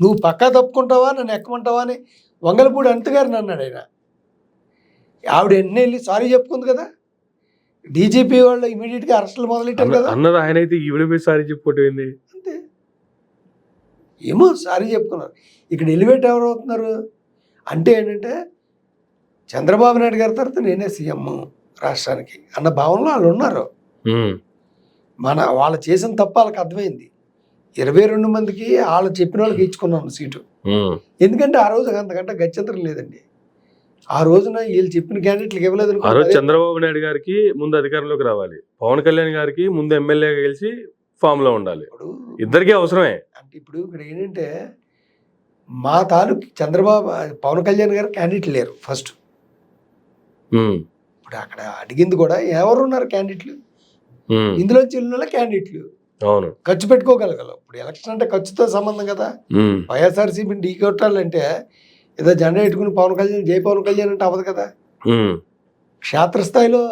నువ్వు పక్కా తప్పుకుంటావా నన్ను ఎక్కమంటావా అని వంగలపూడి అనిత గారిని అన్నాడు ఆయన. ఆవిడ ఎన్ని వెళ్ళి సారీ చెప్పుకుంది కదా, డీజీపీ వాళ్ళు ఇమీడియట్గా అరెస్టులు మొదలెట్టారు కదా అన్నది. ఆయన అయితే ఈవిడ సారీ చెప్పుకోవటం అంతే. ఏమో సారీ చెప్పుకున్నారు. ఇక్కడ ఎలివేట్ ఎవరు అవుతున్నారు అంటే ఏంటంటే చంద్రబాబు నాయుడు గారి తర్వాత నేనే సీఎం రాష్ట్రానికి అన్న భావనలో వాళ్ళు ఉన్నారు. వాళ్ళు చేసిన తప్ప వాళ్ళకి అర్థమైంది. 22 మందికి వాళ్ళు చెప్పిన వాళ్ళకి ఇచ్చుకున్నాను సీటు. ఎందుకంటే ఆ రోజు అంతకంటే గత్యంతరం లేదండి. ఆ రోజున వీళ్ళు చెప్పిన క్యాండిడేట్లకు ఇవ్వలేదు. ఆ రోజు చంద్రబాబు నాయుడు గారికి ముందు అధికారంలోకి రావాలి, పవన్ కళ్యాణ్ గారికి ముందు ఎమ్మెల్యేగా గెలిచి ఫామ్ లో ఉండాలి. ఇప్పుడు ఇద్దరికీ అవసరమే. అంటే ఇప్పుడు ఇక్కడ ఏంటంటే మా తాలూకు చంద్రబాబు పవన్ కళ్యాణ్ గారు క్యాండిడేట్ లేరు ఫస్ట్. ఇప్పుడు అక్కడ అడిగింది కూడా ఎవరున్నారు క్యాండిడేట్లు, ఇందులో చిన్న క్యాండిడేట్లు అవును ఖర్చు పెట్టుకోగలగలవు. ఇప్పుడు ఎలక్షన్ అంటే ఖర్చుతో సంబంధం కదా. వైఎస్ఆర్సీపీని ఢీ కొట్టాలంటే ఏదో జెండా పెట్టుకుని పవన్ కళ్యాణ్ జై పవన్ కళ్యాణ్ అంటే అవ్వదు కదా. క్షేత్రస్థాయిలో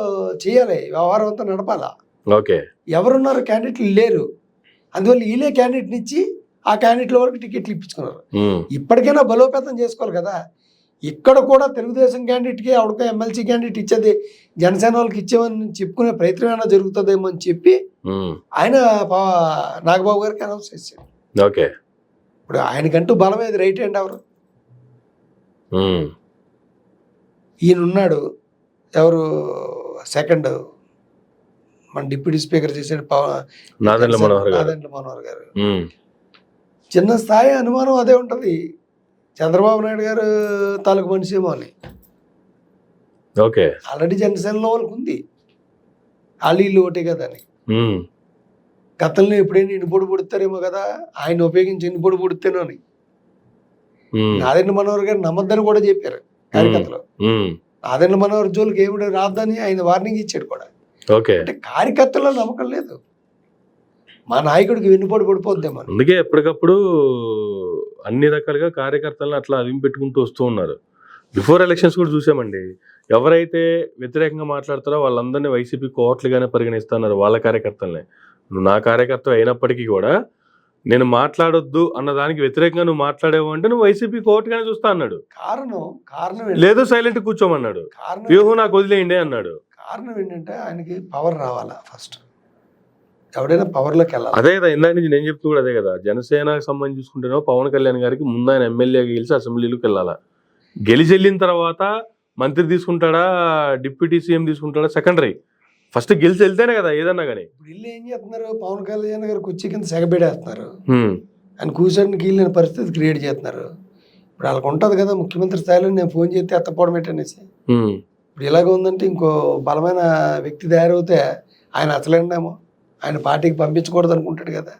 చేయాలి, వ్యవహారం అంతా నడపాలా. ఓకే, ఎవరున్నారు క్యాండిడేట్లు లేరు. అందువల్ల వీళ్ళే క్యాండిడేట్ని ఇచ్చి ఆ క్యాండిడేట్ల వరకు టికెట్లు ఇప్పించుకున్నారు. ఇప్పటికైనా బలోపేతం చేసుకోవాలి కదా. ఇక్కడ కూడా తెలుగుదేశం క్యాండిడేట్కి ఆవిడకో ఎమ్మెల్సీ క్యాండిడేట్ ఇచ్చేది జనసేన వాళ్ళకి ఇచ్చేమని చెప్పుకునే ప్రయత్నం ఏమైనా జరుగుతుందేమో అని చెప్పి ఆయన నాగబాబు గారికి అనౌన్స్ చేశాడు. ఓకే, ఇప్పుడు ఆయనకంటూ బలమేది రైట్ హ్యాండ్ ఎవరు? ఈయనున్నాడు ఎవరు సెకండ్ మన డిప్యూటీ స్పీకర్ చేసాడు నాదెండ్ల మనోహర్ గారు. చిన్న స్థాయి అనుమానం అదే ఉంటుంది, చంద్రబాబు నాయుడు గారు తాలూకు మనిషి ఏమో అని. ఓకే, ఆల్రెడీ జనసేనలో వాళ్ళకి ఉంది, వాళ్ళు ఒకటే కదా అని. గతంలో ఎప్పుడైనా ఇనుపొడి పుడతారేమో కదా, ఆయన ఉపయోగించి ఇనుపొడి పుడితేనో అని నాదెండ్ల మనోహర్ గారు నమ్మద్దని కూడా చెప్పారు కార్యకర్తలు. నాదెండ్ల మనోహర్ జోలికి ఏమిటి రాద్దని ఆయన వార్నింగ్ ఇచ్చాడు కూడా. అంటే కార్యకర్తల్లో నమ్మకం లేదు, మా నాయకుడికి వెన్నుపోటు పడిపోద్దేమో. అందుకే ఎప్పటికప్పుడు అన్ని రకాలుగా కార్యకర్తలను అట్లా అదిం పెట్టుకుంటూ వస్తూ ఉన్నారు. బిఫోర్ ఎలక్షన్స్ కూడా చూసామండి, ఎవరైతే వ్యతిరేకంగా మాట్లాడతారో వాళ్ళందరినీ వైసీపీ కోర్టులుగానే పరిగణిస్తున్నారు వాళ్ళ కార్యకర్తలనే. నువ్వు నా కార్యకర్త అయినప్పటికీ కూడా నేను మాట్లాడొద్దు అన్న దానికి వ్యతిరేకంగా నువ్వు మాట్లాడేవు అంటే నువ్వు వైసీపీ కోర్టుగానే చూస్తా అన్నాడు. కారణం లేదు సైలెంట్ కూర్చోమన్నాడు, వ్యూహం నాకు వదిలేయండి అన్నాడు. కారణం ఏంటంటే ఆయనకి పవర్ రావాలా ఫస్ట్, ఎవడైనా పవర్లోకి వెళ్ళాలి. అదే కదా ఇందాక నుంచి నేను చెప్తూ కూడా అదే కదా. జనసేనకు సంబంధించి చూసుకుంటేనో పవన్ కళ్యాణ్ గారికి ముందు ఆయన ఎమ్మెల్యేగా గెలిచి అసెంబ్లీలోకి వెళ్ళాలా. గెలిచి వెళ్ళిన తర్వాత మంత్రి తీసుకుంటాడా డిప్యూటీ సీఎం తీసుకుంటాడా సెకండరీ, ఫస్ట్ గెలిచి వెళ్తేనే కదా ఏదన్నా కానీ. ఇప్పుడు వీళ్ళు ఏం చేస్తున్నారు, పవన్ కళ్యాణ్ గారు కుర్చీ కింద సెగబెడేస్తున్నారు, ఆయన కూర్చొని కీలిన పరిస్థితి క్రియేట్ చేస్తున్నారు. ఇప్పుడు వాళ్ళకి ఉంటుంది కదా ముఖ్యమంత్రి స్థాయిలో నేను ఫోన్ చేస్తే ఎత్తపోవడం ఏంటనేసి. ఇప్పుడు ఇలాగ ఉందంటే ఇంకో బలమైన వ్యక్తి తయారవుతే ఆయన అసలేండేమో ఆయన పార్టీకి పంపించకూడదు అనుకుంటాడు కదా.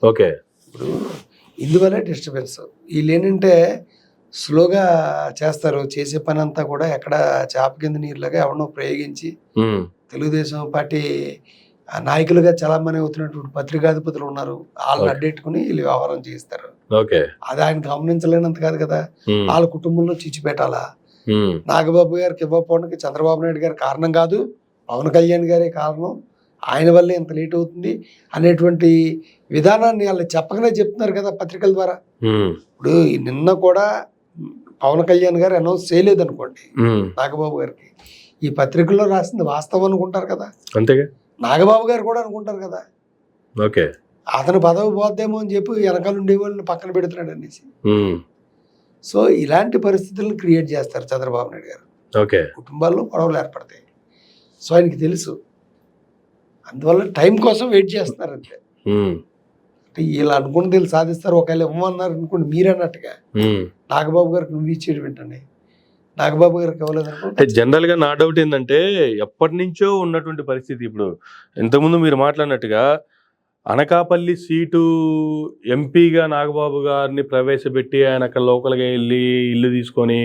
ఓకే, ఇప్పుడు ఇందువల్ల డిస్టర్బెన్స్. వీళ్ళు ఏంటంటే స్లోగా చేస్తారు, చేసే పని అంతా కూడా ఎక్కడ చేప కింద నీరులాగా ఎవరినో ప్రయోగించి తెలుగుదేశం పార్టీ నాయకులుగా చలామణి అవుతున్నటువంటి పత్రికాధిపతులు ఉన్నారు, వాళ్ళని అడ్డెట్టుకుని వీళ్ళు వ్యవహారం చేయిస్తారు. అది ఆయన గమనించలేనంత కాదు కదా, వాళ్ళ కుటుంబంలో చిచ్చు పెట్టాలా. నాగబాబు గారికి ఇవ్వకపోవడానికి చంద్రబాబు నాయుడు గారి కారణం కాదు, పవన్ కళ్యాణ్ గారే కారణం, ఆయన వల్లే ఇంత లేట్ అవుతుంది అనేటువంటి విధానాన్ని వాళ్ళు చెప్పకనే చెప్తున్నారు కదా పత్రికల ద్వారా. ఇప్పుడు నిన్న కూడా పవన్ కళ్యాణ్ గారు అనౌన్స్ చేయలేదు అనుకోండి నాగబాబు గారికి, ఈ పత్రికల్లో రాసింది వాస్తవం అనుకుంటారు కదా, అంతేగా నాగబాబు గారు కూడా అనుకుంటారు కదా. ఓకే, అతను పదవి పోద్దేమో అని చెప్పి వెనకాల ఉండే వాళ్ళని పక్కన పెడుతున్నాడు అనేసి. సో ఇలాంటి పరిస్థితులను క్రియేట్ చేస్తారు చంద్రబాబు నాయుడు గారు. ఓకే, కుటుంబాల్లో గొడవలు ఏర్పడతాయి. సో ఆయనకి తెలుసు, అందువల్ల టైం కోసం వెయిట్ చేస్తున్నారు అంతే. అంటే వీళ్ళు అనుకున్నది వీళ్ళు సాధిస్తారు, ఒకవేళ ఇవ్వమన్నారు అనుకోండి మీరు అన్నట్టుగా నాగబాబు గారికి నువ్వు ఇచ్చేది వెంటనే నాగబాబు గారికి ఇవ్వలేదు అనుకుంటే. జనరల్ గా నా డౌట్ ఏంటంటే ఎప్పటి నుంచో ఉన్నటువంటి పరిస్థితి. ఇప్పుడు ఇంతకుముందు మీరు మాట్లాడినట్టుగా అనకాపల్లి సీటు ఎంపీగా నాగబాబు గారిని ప్రవేశపెట్టి ఆయన అక్కడ లోకల్గా వెళ్ళి ఇల్లు తీసుకొని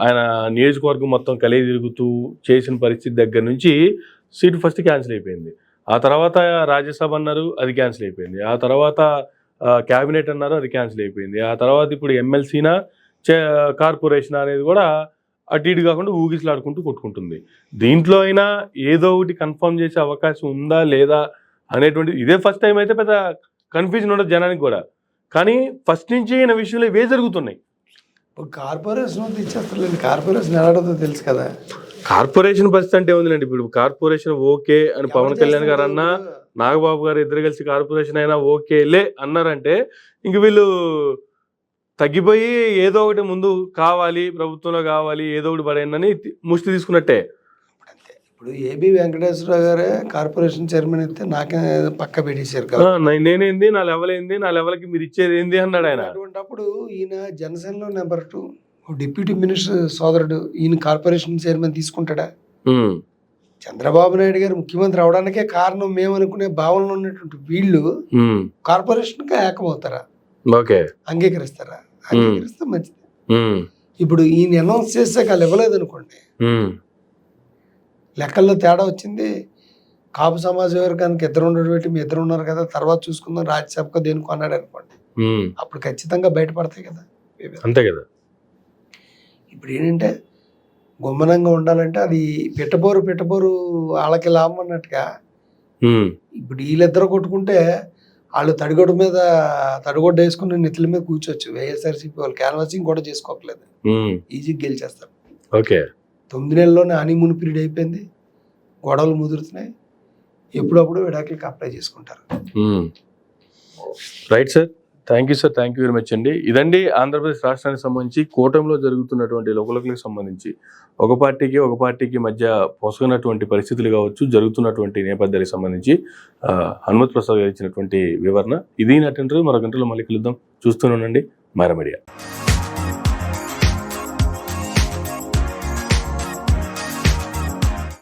ఆయన నియోజకవర్గం మొత్తం కలిగి తిరుగుతూ చేసిన పరిస్థితి దగ్గర నుంచి సీటు ఫస్ట్ క్యాన్సిల్ అయిపోయింది. ఆ తర్వాత రాజ్యసభ అన్నారు, అది క్యాన్సిల్ అయిపోయింది. ఆ తర్వాత క్యాబినెట్ అన్నారు, అది క్యాన్సిల్ అయిపోయింది. ఆ తర్వాత ఇప్పుడు ఎమ్మెల్సీనా కార్పొరేషన్ అనేది కూడా అటు ఇటు కాకుండా ఊగిసలాడుకుంటూ కొట్టుకుంటుంది. దీంట్లో అయినా ఏదో ఒకటి కన్ఫర్మ్ చేసే అవకాశం ఉందా లేదా అనేటువంటి, ఇదే ఫస్ట్ టైం అయితే పెద్ద కన్ఫ్యూజన్ ఉండదు జనానికి కూడా. కానీ ఫస్ట్ నుంచి ఈయన విషయంలో ఇవే జరుగుతున్నాయి. ఇప్పుడు కార్పొరేషన్ ఇచ్చేస్తారులేండి, కార్పొరేషన్ ఎలాడదో తెలుసు కదా. కార్పొరేషన్ పరిస్థితి అంటే ఉందిలేండి. ఇప్పుడు కార్పొరేషన్ ఓకే అని పవన్ కళ్యాణ్ గారు అన్నా, నాగబాబు గారు ఇద్దరు కలిసి కార్పొరేషన్ అయినా ఓకేలే అన్నారంటే ఇంక వీళ్ళు తగ్గిపోయి ఏదో ఒకటి ముందు కావాలి, ప్రభుత్వంలో కావాలి, ఏదో ఒకటి పడేయనని ముష్టి తీసుకున్నట్టే. ఇప్పుడు ఏబి వెంకటేశ్వరరావు గారే కార్పొరేషన్ చైర్మన్ అయితే నాకే పక్క పెట్టేశారు కదా. నేనేంది, నా లెవెల్ ఏంది, నా లెవెల్కి మీరు ఇచ్చేది ఏంది అన్నాడు ఆయన. అటువంటిప్పుడు ఈయన జనసేనలో నెంబర్ 2 డిప్యూటీ మినిస్టర్ సోదరుడు, ఈయన కార్పొరేషన్ చైర్మన్ తీసుకుంటాడా? చంద్రబాబు నాయుడు గారు ముఖ్యమంత్రి అవడానికే కారణం మేము అనుకునే భావనలో ఉన్నటువంటి వీళ్ళు కార్పొరేషన్ కి ఏకమవుతారా? ఓకే, అంగీకరిస్తారా? అంగీకరిస్తే మంచిది. ఇప్పుడు ఈయన అనౌన్స్ చేసాక వాళ్ళు ఇవ్వలేదు అనుకోండి, లెక్కల్లో తేడా వచ్చింది, కాపు సమాజ వర్గానికి ఇద్దరు ఉండేటువంటి మీ ఇద్దరు ఉన్నారు కదా, తర్వాత చూసుకుందాం రాజ్యసభకు దేనికి అన్నాడు అనుకోండి, అప్పుడు ఖచ్చితంగా బయటపడతాయి కదా. అంతే కదా. ఇప్పుడు ఏంటంటే గుమ్మనంగా ఉండాలంటే అది పెట్టబోరు వాళ్ళకి లాభం అన్నట్టుగా. ఇప్పుడు వీళ్ళిద్దరు కొట్టుకుంటే వాళ్ళు తడిగొడ్డ వేసుకుని నెత్తుల మీద కూర్చోవచ్చు. వైఎస్ఆర్సీపీ వాళ్ళు క్యాన్వాసింగ్ కూడా చేసుకోవట్లేదు, ఈజీగా గెలిచేస్తారు. ఓకే, 9 నెలల్లోనే హనీమూన్ పీరియడ్ అయిపోయింది, గొడవలు ముదురుతున్నాయి, ఎప్పుడప్పుడు విడాకులకి అప్లై చేసుకుంటారు. Right sir, thank you sir, thank you very much అండి. ఇదండి ఆంధ్రప్రదేశ్ రాష్ట్రానికి సంబంధించి కూటమిలో జరుగుతున్నటువంటి లోకలకు సంబంధించి ఒక పార్టీకి మధ్య పొసగనటువంటి పరిస్థితులు కావచ్చు, జరుగుతున్నటువంటి నేపథ్యానికి సంబంధించి హనుమత్ ప్రసాద్ గారు ఇచ్చినటువంటి వివరణ. ఇది నా ఇంటర్వ్యూ. మరో గంటలో మళ్ళీ కలుద్దాం. చూస్తూనే ఉండండి మైరా మీడియా.